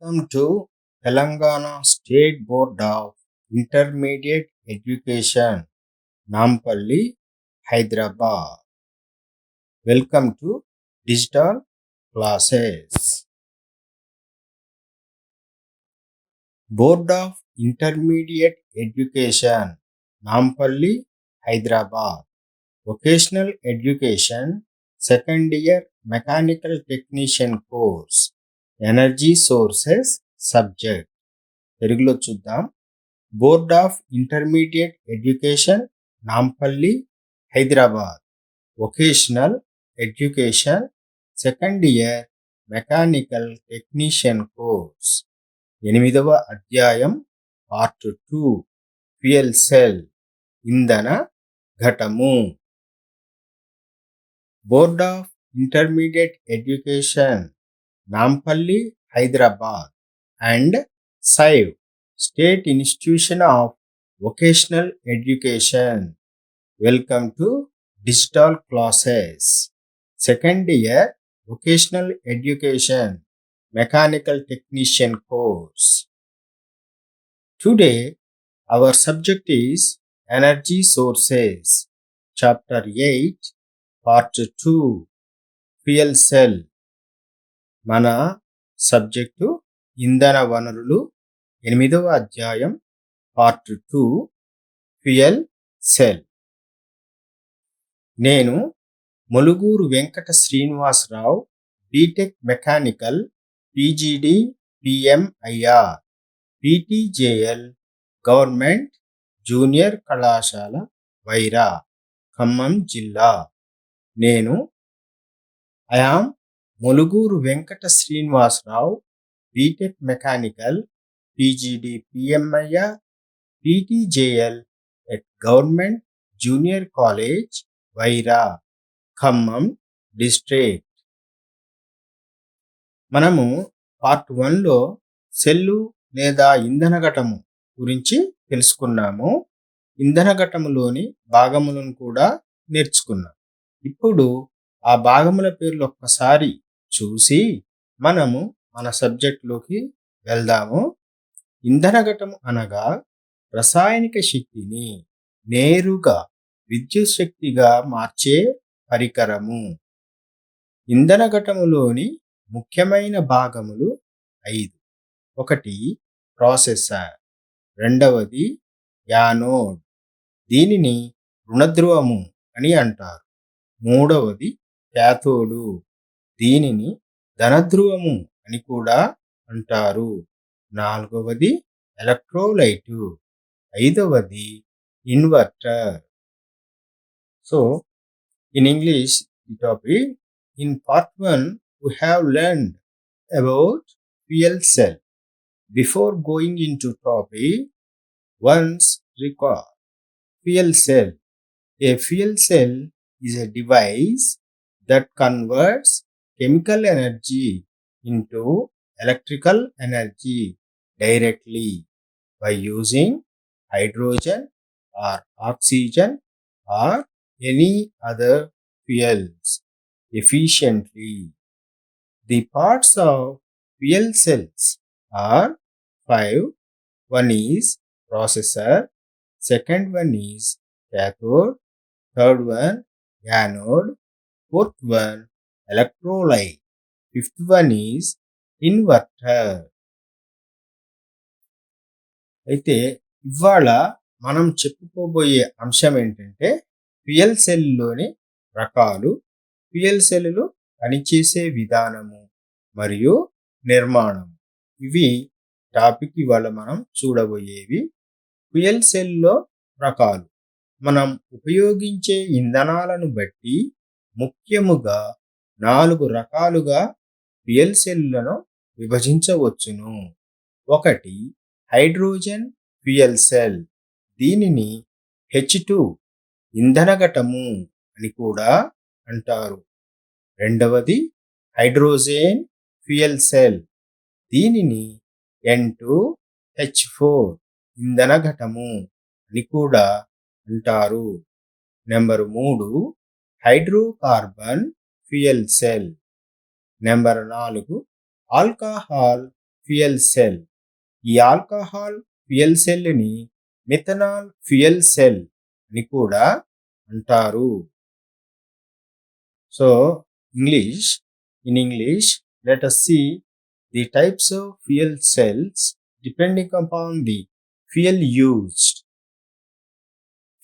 Welcome to Telangana State Board of Intermediate Education, Nampalli, Hyderabad. Welcome to digital classes. Board of Intermediate Education, Nampalli, Hyderabad. Vocational Education, second year Mechanical Technician course. Energy sources subject తెలుగులో చూద్దాం. Board of intermediate education, Nampally, Hyderabad. Vocational education, second year mechanical technician course. 8వ అధ్యాయం, part 2, fuel cell, ఇంధన ఘటము. Board of intermediate education, Nampalli, Hyderabad, and SIVE, State Institution of Vocational Education. Welcome to digital classes. Second year Vocational Education, Mechanical Technician course. Today our subject is Energy Sources, Chapter 8, Part 2, Fuel Cell. మన subject ఇంధన వనరులు, 8వ అధ్యాయం, part 2, fuel cell. నేను Muluguru Venkata Srinivasarao, B Tech mechanical, PGD PMIR, PTJL, government junior కళాశాల, వైరా, ఖమ్మం జిల్లా. నేను I am Muluguru Venkata Srinivasarao, B Tech mechanical, PGD PMIR, PTJL at government junior college, Wyra, Khammam district. మనము పార్ట్ 1లో సెల్లు లేదా ఇంధన ఘటము గురించి తెలుసుకున్నాము. ఇంధన ఘటములోని భాగములను కూడా నేర్చుకున్నాం. ఇప్పుడు ఆ భాగముల పేర్లు ఒక్కసారి చూసి మనము మన సబ్జెక్టులోకి వెళ్దాము. ఇంధన ఘటము అనగా రసాయనిక శక్తిని నేరుగా విద్యుత్ శక్తిగా మార్చే పరికరము. ఇంధన ఘటములోని ముఖ్యమైన భాగములు 5. 1 ప్రాసెసర్, 2వది యానోడ్, దీనిని రుణధ్రువము అని అంటారు. 3వది క్యాథోడు, దీనిని ధనధ్రువము అని కూడా అంటారు. 4వది ఎలక్ట్రోలైటు, 5వది inverter. So in English the topic, in part 1 we have learned about fuel cell. Before going into topic, once recall fuel cell. A fuel cell is a device that converts chemical energy into electrical energy directly by using hydrogen or oxygen or any other fuels efficiently. The parts of fuel cells are 5. 1 is processor, second one is cathode, third one anode, fourth one electrolyte, fifth one is inverter. అయితే ఇవాళ మనం చెప్పుకోబోయే అంశం ఏంటంటే fuel సెల్లోని రకాలు, fuel cell పనిచేసే విధానము మరియు నిర్మాణం. ఇవి టాపిక్ ఇవాళ మనం చూడబోయేవి. ఫ్యూయల్ సెల్లో రకాలు మనం ఉపయోగించే ఇంధనాలను బట్టి ముఖ్యముగా 4 రకాలుగా ఫ్యూయల్ సెల్లను విభజించవచ్చును. 1 హైడ్రోజన్ ఫ్యూయల్ సెల్, దీనిని H2 ఇంధన ఘటము అని కూడా అంటారు. 2వది హైడ్రోజన్ ఫ్యూయల్ సెల్, దీనిని N2H4 ఇంధన ఘటము అని కూడా అంటారు. Number 3 hydrocarbon fuel cell. Number 4 alcohol fuel cell. ఈ ఆల్కహాల్ ఫ్యూయల్ సెల్‌ని మిథనాల్ ఫ్యూయల్ సెల్ అని కూడా అంటారు. So, in English, let us see the types of fuel cells depending upon the fuel used.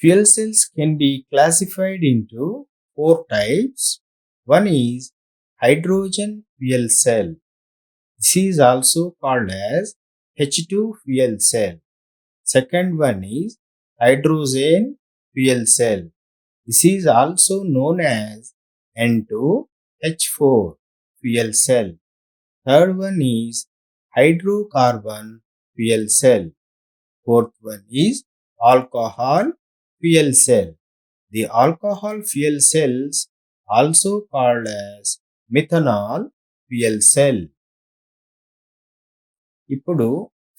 Fuel cells can be classified into four types. One is hydrogen fuel cell. This is also called as H2 fuel cell. Second one is hydrogen fuel cell. This is also known as N2H4 fuel cell. Third one is hydrocarbon fuel cell. Fourth one is alcohol fuel cell. The alcohol fuel cells also called as methanol fuel cell. ఇప్పుడు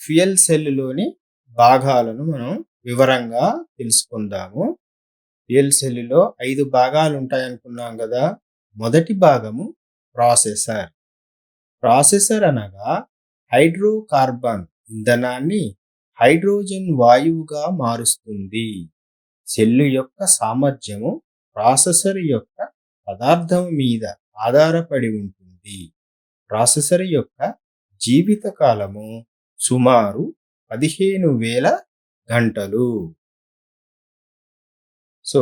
fuel సెల్లులోని భాగాలను మనం వివరంగా తెలుసుకుందాము. Fuel సెల్లులో 5 భాగాలు ఉంటాయనుకున్నాం కదా. మొదటి భాగము processor. Processor అనగా హైడ్రోకార్బన్ ఇంధనాన్ని హైడ్రోజన్ వాయువుగా మారుస్తుంది. సెల్లు యొక్క సామర్థ్యము ప్రాసెసర్ యొక్క పదార్థం మీద ఆధారపడి ఉంటుంది. ప్రాసెసర్ యొక్క జీవిత కాలము సుమారు 15,000 గంటలు. So,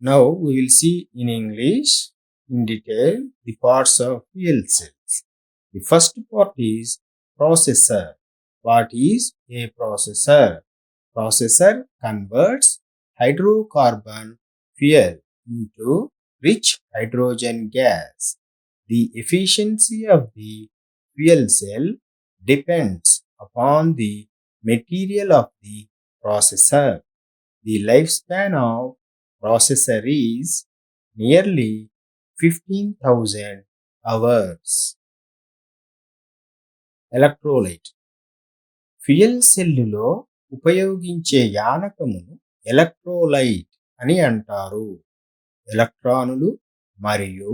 now we will see in English in detail the parts of fuel cells. The first part is processor. What is a processor? Processor converts hydrocarbon fuel into rich hydrogen gas. The efficiency of the fuel cell depends upon the material of the processor. The lifespan of processor is nearly 15,000 hours. Electrolyte. Fuel సెల్లులో ఉపయోగించే యానకమును electrolyte అని అంటారు. ఎలక్ట్రానులు మరియు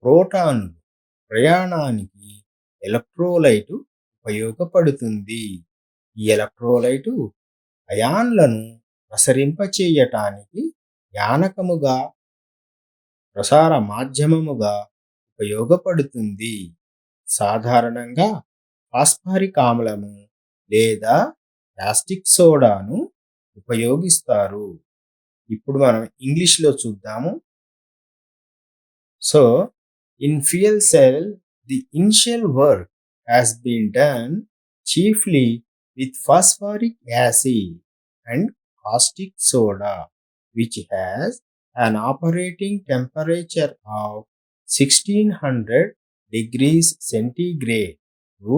ప్రోటానులు ప్రయాణానికి ఎలక్ట్రోలైటు ఉపయోగపడుతుంది. ఈ ఎలక్ట్రోలైటు అయాన్లను ప్రసరింపచేయటానికి యానకముగా, ప్రసార మాధ్యమముగా ఉపయోగపడుతుంది. సాధారణంగా ఫాస్ఫరిక్ ఆమ్లము లేదా యాస్టిక్ సోడాను ఉపయోగిస్తారు. ఇప్పుడు మనం ఇంగ్లీష్లో చూద్దాము. So, in fuel cell, the initial work has been done chiefly with phosphoric acid and caustic soda, which has an operating temperature of 1600 degrees centigrade to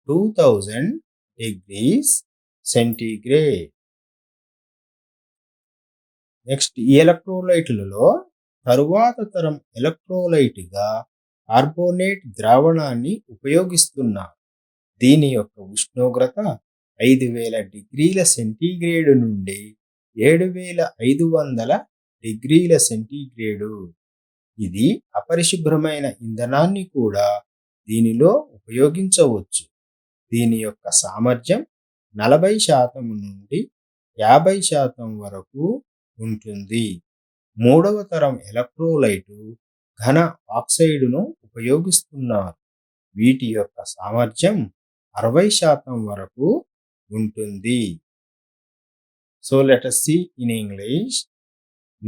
2000 degrees centigrade. Next, ఈ ఎలక్ట్రోలైట్లలో తరువాత తరం ఎలక్ట్రోలైట్గా కార్బోనేట్ ద్రావణాన్ని ఉపయోగిస్తున్నారు. దీని యొక్క ఉష్ణోగ్రత 5000 డిగ్రీల సెంటీగ్రేడు నుండి 7500 డిగ్రీల సెంటీగ్రేడు. ఇది అపరిశుభ్రమైన ఇంధనాన్ని కూడా దీనిలో ఉపయోగించవచ్చు. దీని యొక్క సామర్థ్యం 40% నుండి 50% వరకు ఉంటుంది. మూడవ తరం ఎలక్ట్రోలైటు ఘన ఆక్సైడును ఉపయోగిస్తున్నారు. వీటి యొక్క సామర్థ్యం 60% వరకు ఉంటుంది. So let us see in English.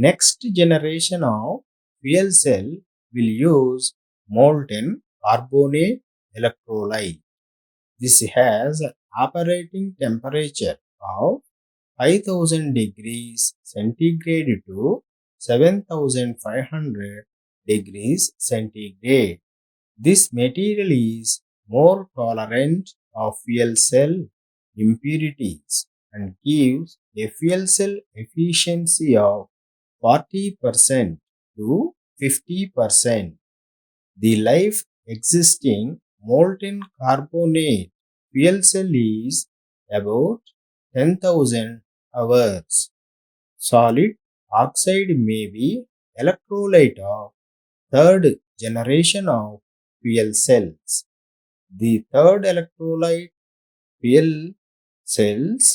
Next generation of fuel cell will use molten carbonate electrolyte. This has an operating temperature of 5000 degrees centigrade to 7500 degrees centigrade. This material is more tolerant of fuel cell impurities and gives a fuel cell efficiency of 40% to 50%. The life existing molten carbonate fuel cell is about 10,000 hours. Solid oxide may be electrolyte of third generation of fuel cells. The third electrolyte, fuel cells,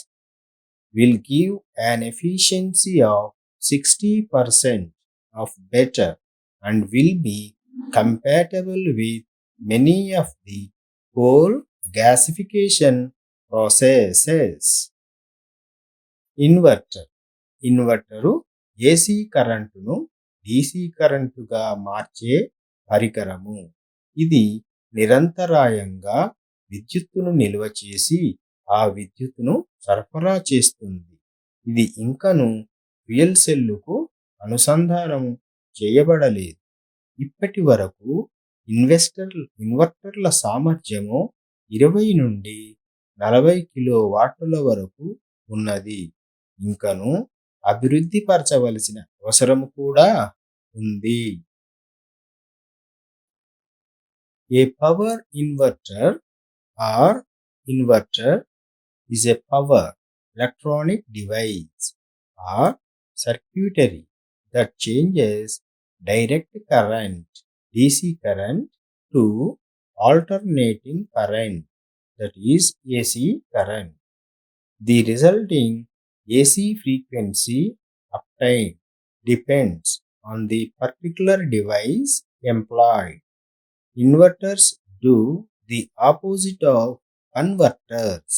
will give an efficiency of 60% of better and will be compatible with many of the coal gasification processes. Inverter AC కరెంటును DC కరెంటుగా మార్చే పరికరము. ఇది నిరంతరాయంగా విద్యుత్తును నిల్వ చేసి ఆ విద్యుత్తును సరఫరా చేస్తుంది. ఇది ఇంకను ఫ్యూయల్ సెల్లుకు అనుసంధానం చేయబడలేదు. ఇప్పటి వరకు ఇన్వర్టర్ల సామర్థ్యము 20 నుండి 40 కిలోవాట్ల వరకు ఉన్నది. ఇంకను అభివృద్ధి పరచవలసిన అవసరము కూడా ఉంది. A power inverter or inverter is a power electronic device or circuitry that changes direct current DC current to alternating current, that is AC current. The resulting AC frequency obtained depends on the particular device employed. Inverters do the opposite of converters,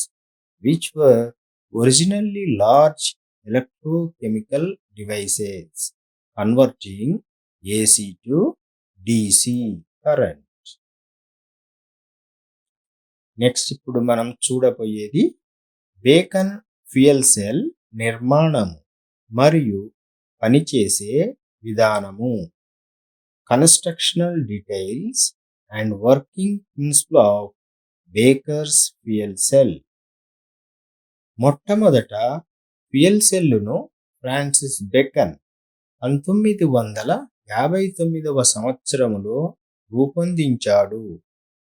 which were originally large electrochemical devices converting AC to DC current. Next ఇప్పుడు మనం చూడబోయేది bacon fuel cell నిర్మాణము మరియు పనిచేసే విధానము. Constructional details and working principle of Baker's fuel cell. మొట్టమొదట fuel సెల్లును Francis Bacon 1959వ సంవత్సరములో రూపొందించాడు.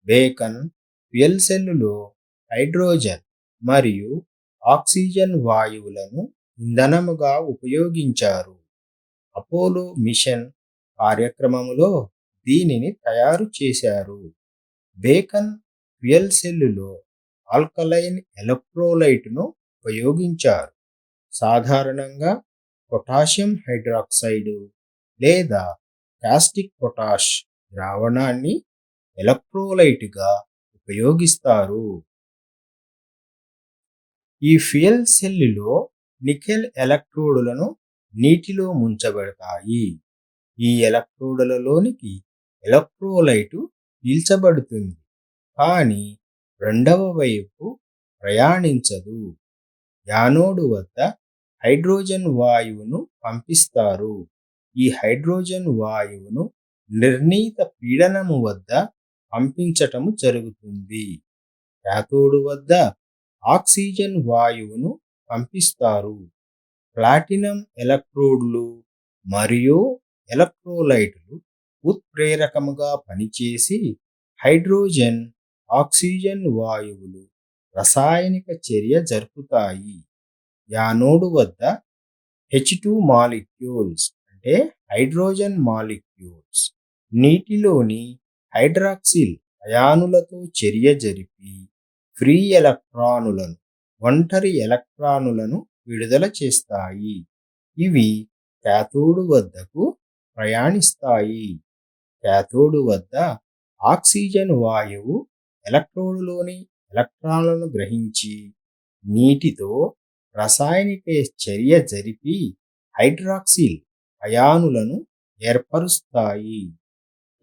బేకన్ ఫ్యూయల్ సెల్లులో హైడ్రోజన్ మరియు ఆక్సిజన్ వాయువులను ఇంధనముగా ఉపయోగించారు. అపోలో మిషన్ కార్యక్రమములో దీనిని తయారు చేశారు. బేకన్ ఫ్యూయల్ సెల్లులో ఆల్కలైన్ ఎలక్ట్రోలైట్ను ఉపయోగించారు. సాధారణంగా పొటాషియం హైడ్రాక్సైడ్ లేదా కాస్టిక్ పొటాష్ ద్రావణాన్ని ఎలక్ట్రోలైట్గా ఉపయోగిస్తారు. ఈ ఫ్యూయల్ సెల్లులో నికెల్ ఎలక్ట్రోడులను నీటిలో ముంచబడతాయి. ఈ ఎలక్ట్రోడులలోనికి ఎలక్ట్రోలైటు పీల్చబడుతుంది, కానీ రెండవ వైపు ప్రయాణించదు. యానోడు వద్ద హైడ్రోజన్ వాయువును పంపిస్తారు. ఈ హైడ్రోజన్ వాయువును నిర్ణీత పీడనము వద్ద పంపించటము జరుగుతుంది. క్యాథోడు వద్ద ఆక్సిజన్ వాయువును పంపిస్తారు. ప్లాటినం ఎలక్ట్రోడ్లు మరియు ఎలక్ట్రోలైట్లు ఉత్ప్రేరకముగా పనిచేసి హైడ్రోజన్ ఆక్సిజన్ వాయువులు రసాయనిక చర్య జరుపుతాయి. యానోడు వద్ద H2 మాలిక్యూల్స్ అంటే హైడ్రోజన్ మాలిక్యూల్స్ నీటిలోని హైడ్రాక్సిల్ అయానులతో చర్య జరిపి ఫ్రీ ఎలక్ట్రానులను ఒంటరి ఎలక్ట్రానులను విడుదల చేస్తాయి. ఇవి క్యాథోడు వద్దకు ప్రయాణిస్తాయి. క్యాథోడు వద్ద ఆక్సిజన్ వాయువు ఎలక్ట్రోడులోని ఎలక్ట్రాన్లను గ్రహించి నీటితో రసాయనిక చర్య జరిపి హైడ్రాక్సిల్ అయానులను ఏర్పరుస్తాయి.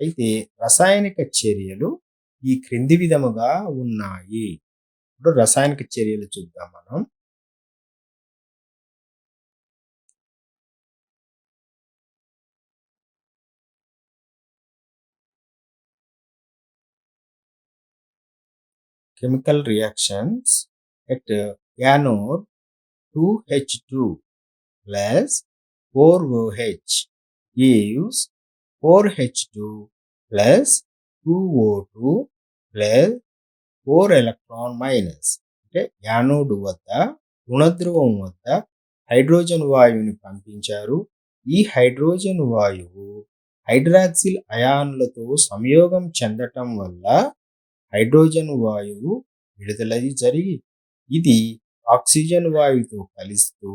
అయితే రసాయనిక చర్యలు ఈ క్రింది విధముగా ఉన్నాయి. ఇప్పుడు రసాయనిక చర్యలు చూద్దాం మనం. Chemical reactions at anode 2H2 plus 4OH gives 4H2 plus 2O2 plus 4 electron minus. అంటే యానోడ్ వద్ద రుణధ్రువం వద్ద హైడ్రోజన్ వాయువుని పంపించారు. ఈ హైడ్రోజన్ వాయువు హైడ్రాక్సిల్ అయాన్లతో సంయోగం చెందటం వల్ల హైడ్రోజన్ వాయువు విడుదల జరిగి ఇది ఆక్సిజన్ వాయువుతో కలుస్తూ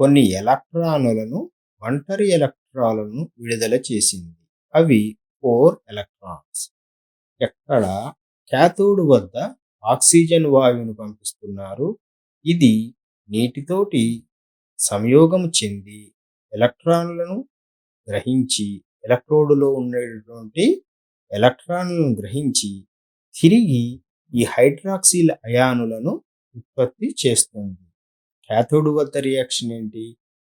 కొన్ని ఎలక్ట్రానులను ఒంటరి ఎలక్ట్రాన్లను విడుదల చేసింది. అవి 4 ఎలక్ట్రాన్స్. ఎక్కడ క్యాథోడ్ వద్ద ఆక్సిజన్ వాయువును పంపిస్తున్నారు. ఇది నీటితోటి సంయోగం చెంది ఎలక్ట్రాన్లను గ్రహించి ఎలక్ట్రోడ్లో ఉండేటువంటి ఎలక్ట్రాన్లను గ్రహించి తిరిగి ఈ హైడ్రాక్సిల్ అయానులను ఉత్పత్తి చేస్తుంది. క్యాథోడ్ వద్ద రియాక్షన్ ఏంటి?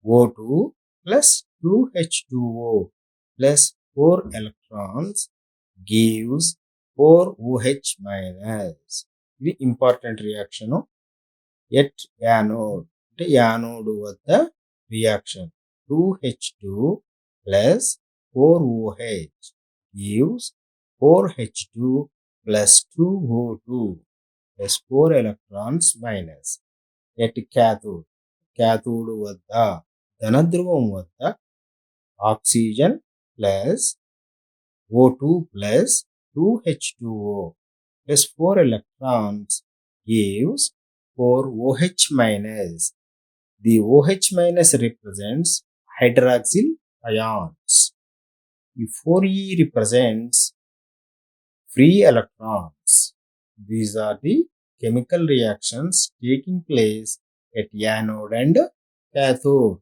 O2 plus 2H2O plus 4 electrons gives 4OH minus. ఇది ఇంపార్టెంట్ రియాక్షన్. ఎట్ యానోడ్ అంటే యానోడ్ వద్ద reaction 2H2 plus 4OH gives 4H2 plus 2O2 plus 4 electrons minus. At cathode వద్ద ధనధ్రువం వద్ద oxygen plus O2 plus 2H2O plus 4 electrons gives 4OH minus. The OH minus represents hydroxyl ions. The 4E represents free electrons. These are the chemical reactions taking place at anode and cathode.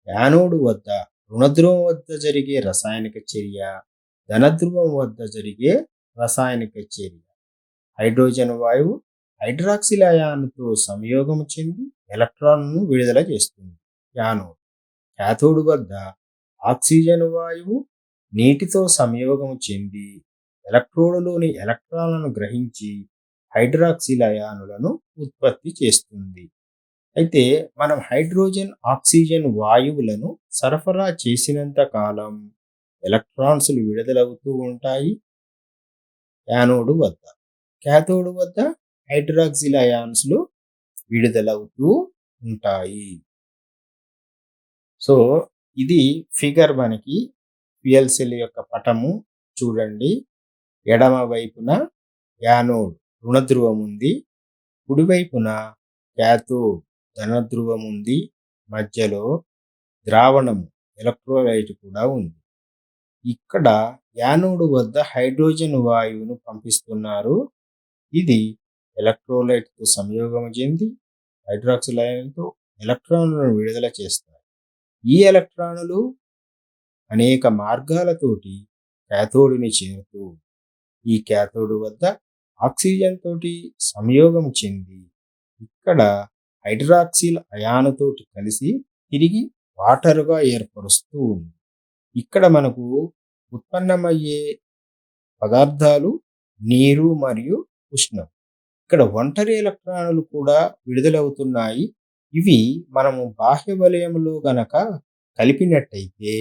Anode వద్ద రుణధ్రువం వద్ద జరిగే రసాయనిక చర్య, ధనధ్రువం వద్ద జరిగే రసాయనిక చర్య. Hydrogen వాయువు హైడ్రాక్సిల్ అయాన్తో సంయోగం చెంది ఎలక్ట్రాన్ను విడుదల చేస్తుంది యానోడ్. క్యాథోడ్ వద్ద ఆక్సిజన్ వాయువు నీటితో సంయోగం చెంది ఎలక్ట్రోడ్లోని ఎలక్ట్రాన్లను గ్రహించి హైడ్రాక్సిల్ అయానులను ఉత్పత్తి చేస్తుంది. అయితే మనం హైడ్రోజన్ ఆక్సిజన్ వాయువులను సరఫరా చేసినంత కాలం ఎలక్ట్రాన్స్లు విడుదలవుతూ ఉంటాయి యానోడ్ వద్ద. క్యాథోడ్ వద్ద హైడ్రాక్సిల్ అయాన్స్లు విడుదలవుతూ ఉంటాయి. సో ఇది ఫిగర్ మనకి ఫ్యూయల్ సెల్ యొక్క పటము చూడండి. ఎడమ వైపున యానోడ్ రుణధ్రువం ఉంది, కుడివైపున క్యాథోడ్ ధనధ్రువం ఉంది, మధ్యలో ద్రావణము ఎలక్ట్రోలైట్ కూడా ఉంది. ఇక్కడ యానోడ్ వద్ద హైడ్రోజన్ వాయువును పంపిస్తున్నారు. ఇది ఎలక్ట్రోలైట్తో సంయోగం చెంది హైడ్రాక్సిల్ అయాన్తో ఎలక్ట్రాన్లను విడుదల చేస్తాయి. ఈ ఎలక్ట్రానులు అనేక మార్గాలతోటి క్యాథోడ్ని చేరుతూ ఈ క్యాథోడ్ వద్ద ఆక్సిజన్ తోటి సంయోగం చెంది ఇక్కడ హైడ్రాక్సిల్ అయానుతోటి కలిసి తిరిగి వాటర్గా ఏర్పరుస్తూ ఉంది. ఇక్కడ మనకు ఉత్పన్నమయ్యే పదార్థాలు నీరు మరియు ఉష్ణం. ఇక్కడ ఒంటరి ఎలక్ట్రాన్లు కూడా విడుదలవుతున్నాయి. ఇవి మనము బాహ్య వలయంలో గనక కలిపినట్టయితే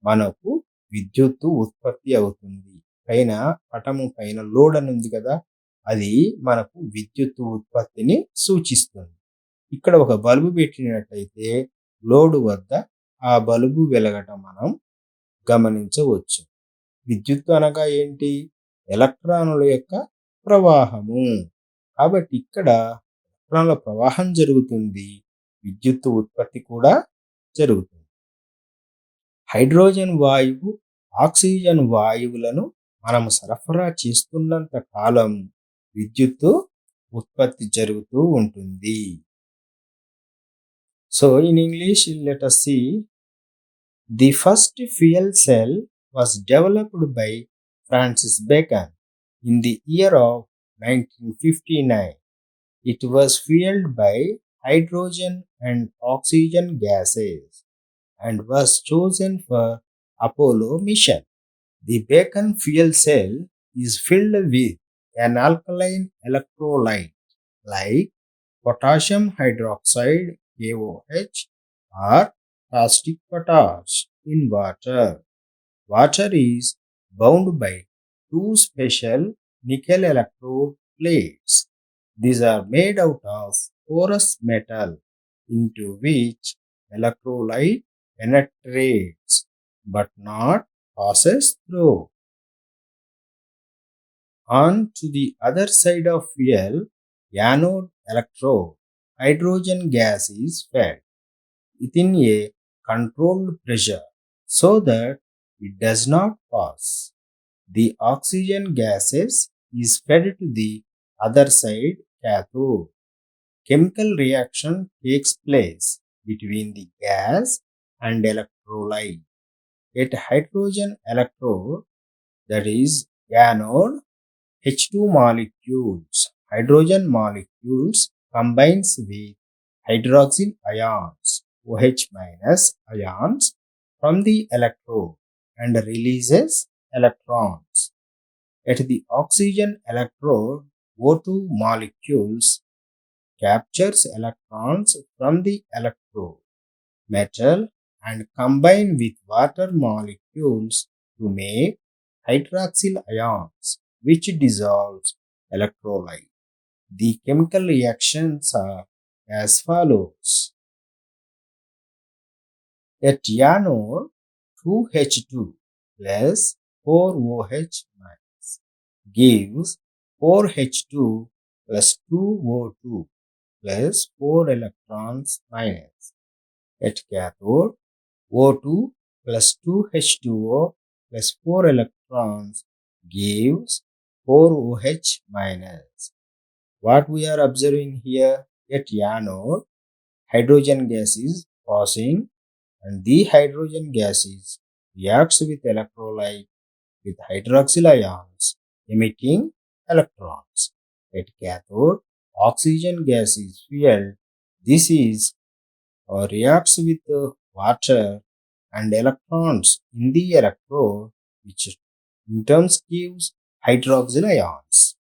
మనకు విద్యుత్తు ఉత్పత్తి అవుతుంది. పైన పటము పైన లోడ్ అని ఉంది కదా, అది మనకు విద్యుత్తు ఉత్పత్తిని సూచిస్తుంది. ఇక్కడ ఒక బల్బు పెట్టినట్టయితే లోడ్ వద్ద ఆ బల్బు వెలగటం మనం గమనించవచ్చు. విద్యుత్తు అనగా ఏంటి? ఎలక్ట్రానుల యొక్క ప్రవాహము. కాబట్టి ఇక్కడ ఎలక్ట్రాన్ల ప్రవాహం జరుగుతుంది, విద్యుత్తు ఉత్పత్తి కూడా జరుగుతుంది. హైడ్రోజన్ వాయువు ఆక్సిజన్ వాయువులను మనము సరఫరా చేస్తున్నంత కాలం విద్యుత్తు ఉత్పత్తి జరుగుతూ ఉంటుంది. So in English let us see. The first fuel cell was developed by Francis Bacon in the year of 1959. It was fueled by hydrogen and oxygen gases and was chosen for Apollo mission. The Bacon fuel cell is filled with an alkaline electrolyte like potassium hydroxide KOH or caustic potash in water. Water is bound by two special nickel electrode plates. These are made out of porous metal into which electrolyte penetrates but not passes through. On to the other side of fuel, anode electrode, hydrogen gas is fed within a controlled pressure so that it does not pass. The oxygen gases is fed to the other side cathode. Chemical reaction takes place between the gas and electrolyte. At hydrogen electrode, that is anode, H2 molecules, hydrogen molecules combines with hydroxyl ions, OH minus ions from the electrode and releases electrons. At the oxygen electrode, O2 molecules captures electrons from the electrode metal and combine with water molecules to make hydroxyl ions, which dissolves electrolyte. The chemical reactions are as follows. At anode, 2H2 plus 4OH minus gives 4H2 plus 2O2 plus 4 electrons minus. At cathode, O2 plus 2H2O plus 4 electrons gives 4OH minus. What we are observing here, at anode, hydrogen gas is passing and the hydrogen gases reacts with electrolyte with hydroxyl ions emitting electrons. At cathode, oxygen gas is fueled. This is reacts with water and electrons in the electrode, which in turns gives hydroxyl ions.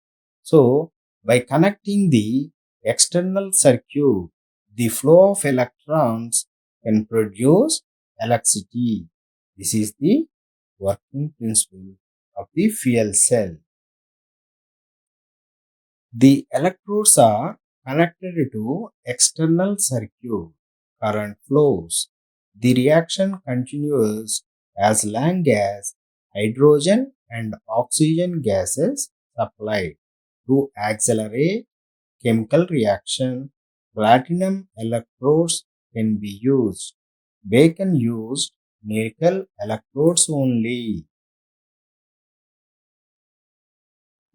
So, by connecting the external circuit, the flow of electrons can produce electricity. This is the working principle of the fuel cell. The electrodes are connected to external circuit. Current flows. The reaction continues as long as hydrogen and oxygen gases supplied. To accelerate chemical reaction, platinum electrodes can be used. Bacon used nickel electrodes only.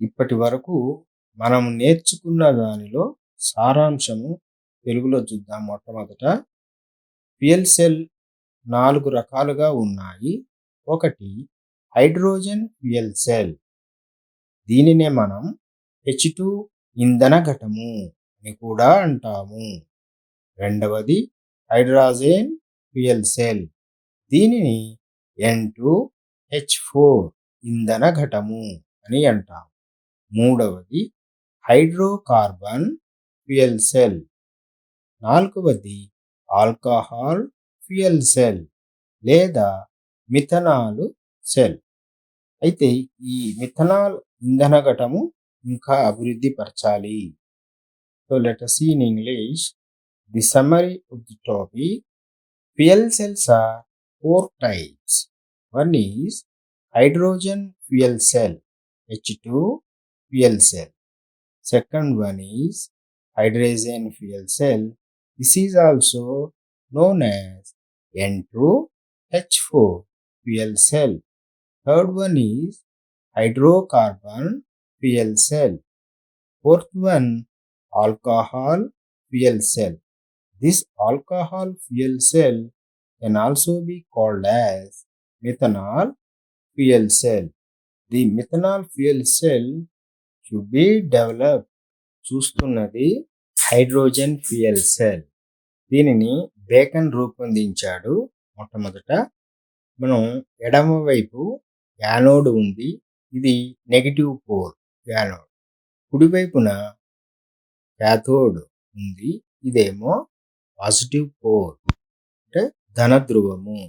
ఇప్పటి వరకు మనం నేర్చుకున్న దానిలో సారాంశము తెలుగులో చూద్దాం. మొట్టమొదట fuel cell 4 రకాలుగా ఉన్నాయి. ఒకటి హైడ్రోజన్ ఫ్యూయల్ సెల్. దీనినే మనం H2 ఇంధన ఘటము అని కూడా అంటాము. రెండవది హైడ్రోజన్ ఫ్యూయల్ సెల్. దీనిని N2H4 ఇంధన ఘటము అని అంటాము. మూడవది హైడ్రోకార్బన్ ఫ్యూయల్ సెల్. నాలుగవది ఆల్కహాల్ ఫ్యూయల్ సెల్ లేదా మిథనాల్ సెల్. అయితే ఈ మిథనాల్ ఇంధన ఘటము ఇంకా అభివృద్ధి పరచాలి. So let us see in English the summary of the topic. Fuel cells are 4 types. One is hydrogen fuel cell, H2 fuel cell. Second one is hydrogen fuel cell. This is also known as N2H4 fuel cell. Third one is hydrocarbon fuel cell. Fourth one, alcohol fuel cell. This alcohol fuel cell can also be called as methanol fuel cell. The methanol fuel cell should be developed. చూస్తున్నది hydrogen fuel cell. దీనిని bacon రూపొందించాడు. మొట్టమొదట మనం ఎడమ వైపు anode ఉంది. ఇది negative pole anode. కుడివైపున cathode ఉంది. ఇదేమో పాజిటివ్ పోల్ అంటే ధన ధ్రువము.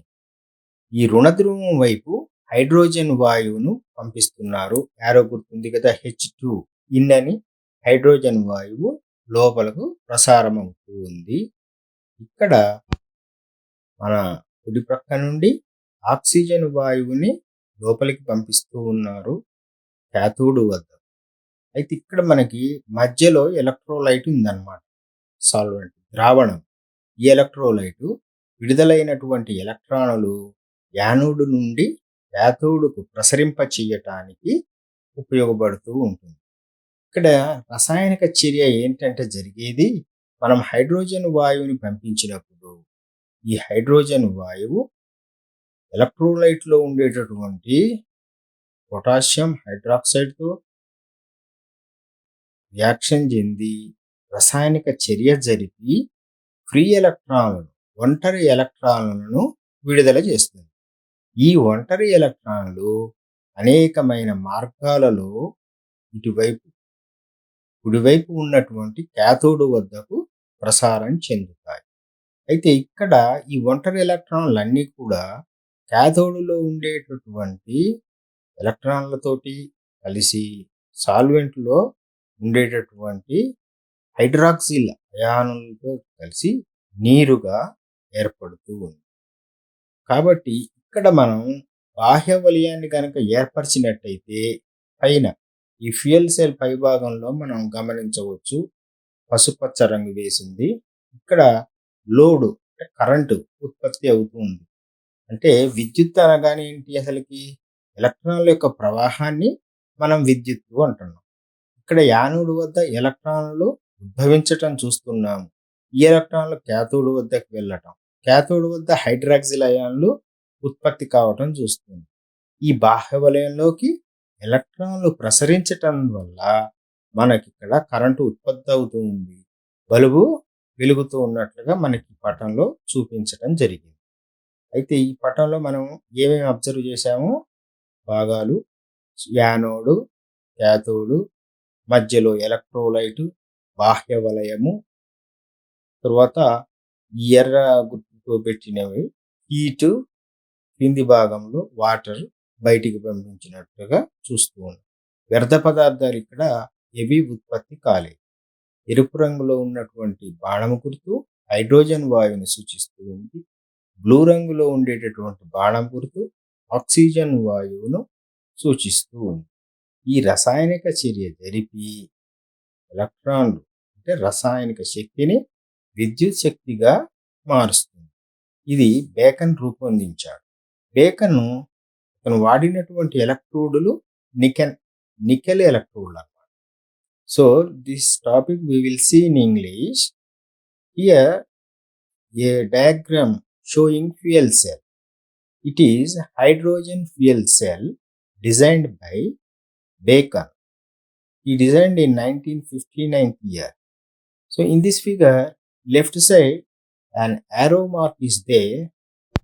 ఈ రుణ ధ్రువం వైపు హైడ్రోజన్ వాయువును పంపిస్తున్నారు. యారో గుర్తుంది కదా, H2 ఇన్నని హైడ్రోజన్ వాయువు లోపలకు ప్రసారం అవుతూ ఉంది. ఇక్కడ మన కుడి ప్రక్క నుండి ఆక్సిజన్ వాయువుని లోపలికి పంపిస్తూ ఉన్నారు క్యాథోడ్ వద్ద. అయితే ఇక్కడ మనకి మధ్యలో ఎలక్ట్రోలైట్ ఉందన్నమాట. సాల్వెంట్ ద్రావణం. ఈ ఎలక్ట్రోలైటు విడుదలైనటువంటి ఎలక్ట్రానులు యానోడ్ నుండి యాథోడుకు ప్రసరింప చేయటానికి ఉపయోగపడుతూ ఉంటుంది. ఇక్కడ రసాయనిక చర్య ఏంటంటే జరిగేది, మనం హైడ్రోజన్ వాయువుని పంపించినప్పుడు ఈ హైడ్రోజన్ వాయువు ఎలక్ట్రోలైట్లో ఉండేటటువంటి పొటాషియం హైడ్రాక్సైడ్తో రియాక్షన్ చెంది రసాయనిక చర్య జరిపి ఫ్రీ ఎలక్ట్రాన్లను, ఒంటరి ఎలక్ట్రాన్లను విడుదల చేస్తుంది. ఈ ఒంటరి ఎలక్ట్రాన్లు అనేకమైన మార్గాలలో ఇటువైపు కుడివైపు ఉన్నటువంటి క్యాథోడ్ వద్దకు ప్రసారం చెందుతాయి. అయితే ఇక్కడ ఈ ఒంటరి ఎలక్ట్రాన్లన్నీ కూడా క్యాథోడులో ఉండేటటువంటి ఎలక్ట్రాన్లతోటి కలిసి సాల్వెంట్లో ఉండేటటువంటి హైడ్రాక్సిల్ అయానులతో కలిసి నీరుగా ఏర్పడుతూ ఉంది. కాబట్టి ఇక్కడ మనం బాహ్య వలయాన్ని కనుక ఏర్పరిచినట్టయితే పైన ఈ ఫ్యూయల్ సెల్ పై భాగంలో మనం గమనించవచ్చు, పసుపచ్చ రంగు వేసింది. ఇక్కడ లోడు అంటే కరెంటు ఉత్పత్తి అవుతుంది. అంటే విద్యుత్ అనగానే ఏంటి, అసలుకి ఎలక్ట్రాన్ల యొక్క ప్రవాహాన్ని మనం విద్యుత్తు అంటున్నాం. ఇక్కడ యానోడ్ వద్ద ఎలక్ట్రాన్లు ఉద్భవించటం చూస్తున్నాము. ఈ ఎలక్ట్రాన్లు క్యాథోడ్ వద్దకు వెళ్ళటం, క్యాథోడ్ వద్ద హైడ్రాక్సిల్ అయాన్లు ఉత్పత్తి కావటం చూస్తుంది. ఈ బాహ్య వలయంలోకి ఎలక్ట్రాన్లు ప్రసరించటం వల్ల మనకి ఇక్కడ కరెంటు ఉత్పత్తి అవుతూ ఉంది. బల్బు వెలుగుతూ ఉన్నట్లుగా మనకి పటంలో చూపించటం జరిగింది. అయితే ఈ పటంలో మనం ఏమేమి అబ్జర్వ్ చేశామో భాగాలు, యానోడు, క్యాథోడు, మధ్యలో ఎలక్ట్రోలైటు, బాహ్య వలయము, తర్వాత ఎర్ర గుర్తుతో పెట్టినవి హీటు, కింది భాగంలో వాటర్ బయటికి పంపించినట్టుగా చూస్తూ ఉన్నాం. వ్యర్థ పదార్థాలు ఇక్కడ ఏవి ఉత్పత్తి కాలేదు. ఎరుపు రంగులో ఉన్నటువంటి బాణము గుర్తు హైడ్రోజన్ వాయువుని సూచిస్తూ ఉంది. బ్లూ రంగులో ఉండేటటువంటి బాణం గుర్తు ఆక్సిజన్ వాయువును సూచిస్తూ ఉంది. ఈ రసాయనిక చర్య జరిపి ఎలక్ట్రాన్లు అంటే రసాయనిక శక్తిని విద్యుత్ శక్తిగా మారుస్తుంది. ఇది బేకన్ రూపొందించాడు. బేకన్ తను వాడినటువంటి ఎలక్ట్రోడులు నికెల్ ఎలక్ట్రోడ్లు అన్నమాట. So this topic we will see in English. Here a diagram showing fuel cell. It is hydrogen fuel cell designed by Bacon. He designed in 1959 year. So in this figure, left side an arrow mark is there.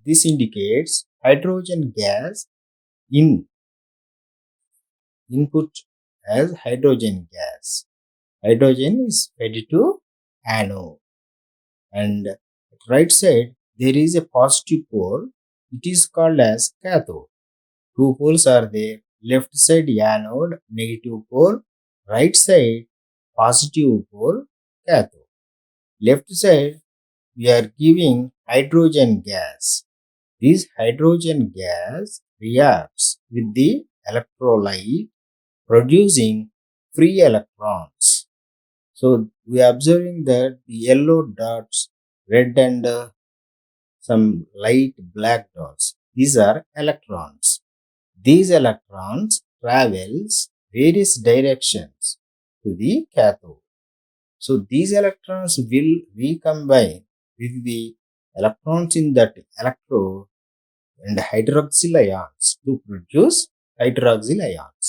This indicates hydrogen gas input as hydrogen gas. Hydrogen is fed to anode. And at right side there is a positive pole. It is called as cathode. Two poles are there. Left side anode, negative pole. Right side positive pole, cathode. Left side we are giving hydrogen gas. This hydrogen gas reacts with the electrolyte producing free electrons. So we are observing that the yellow dots, red and some light black dots, these are electrons. These electrons travels various directions to the cathode. So these electrons will recombine with the electrons in that electrode and hydroxyl ions to produce hydroxyl ions.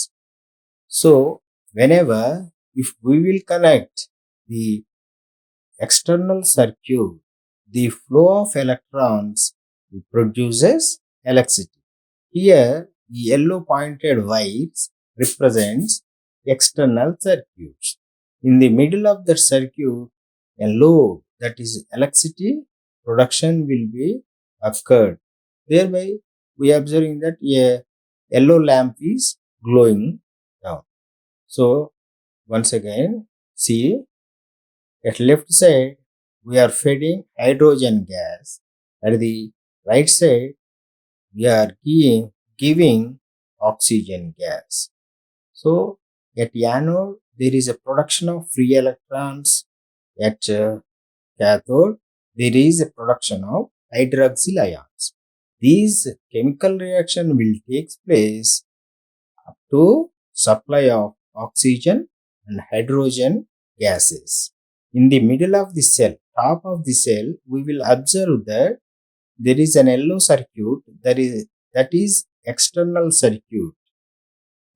So whenever if we will connect the external circuit, the flow of electrons produces electricity. Here the yellow pointed wires represents external circuits. In the middle of the circuit, a load, that is electricity production, will be occurred. Thereby we are observing that a yellow lamp is glowing down. So once again, see, at left side we are feeding hydrogen gas. At the right side we are giving oxygen gas. So At anode, there is a production of free electrons. At cathode, there is a production of hydroxyl ions. These chemical reaction will take place up to supply of oxygen and hydrogen gases. In the middle of the cell, top of the cell, we will observe that there is an yellow circuit that is external circuit.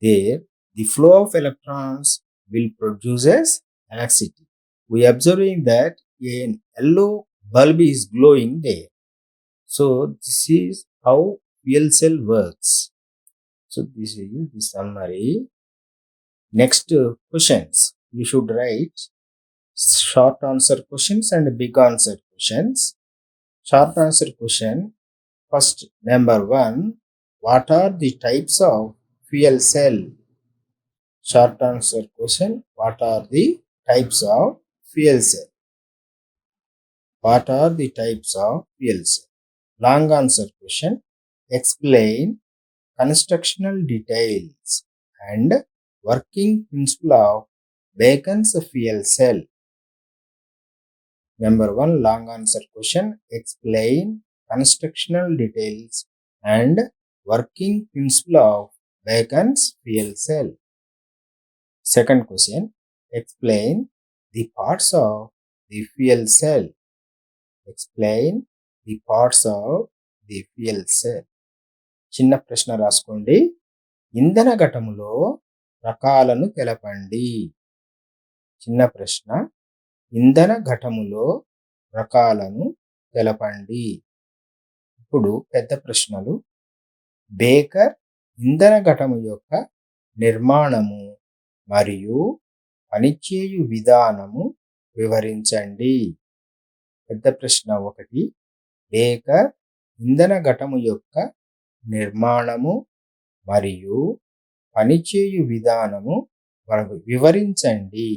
There, the flow of electrons will produces electricity. We observing that a yellow bulb is glowing there. So this is how fuel cell works. So this is the summary. Next questions. You should write short answer questions and big answer questions. Short answer question. First, number 1. What are the types of fuel cell? Short answer question. What are the types of fuel cell? What are the types of fuel cell? Long answer question. Explain constructional details and working principle of Bacon's fuel cell. Number 1, long answer question. Explain constructional details and working principle of Bacon's fuel cell. Second question. Explain the parts of the fuel cell. Explain the parts of the fuel cell. చిన్న ప్రశ్న రాసుకోండి. ఇంధన ఘటములో రకాలను తెలపండి. చిన్న ప్రశ్న. ఇంధన ఘటములో రకాలను తెలపండి. ఇప్పుడు పెద్ద ప్రశ్నలు. బేకర్ ఇంధన ఘటము యొక్క నిర్మాణము మరియు పనిచేయు విధానము వివరించండి. పెద్ద ప్రశ్న 1. బేకర్ ఇంధన ఘటము యొక్క నిర్మాణము మరియు పనిచేయు విధానము వివరించండి.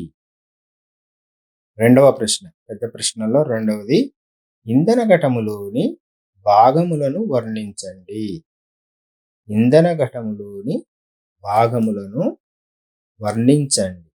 రెండవ ప్రశ్న. పెద్ద ప్రశ్నలో రెండవది. ఇంధన ఘటములోని భాగములను వర్ణించండి. ఇంధన ఘటములోని భాగములను వర్ణించండి.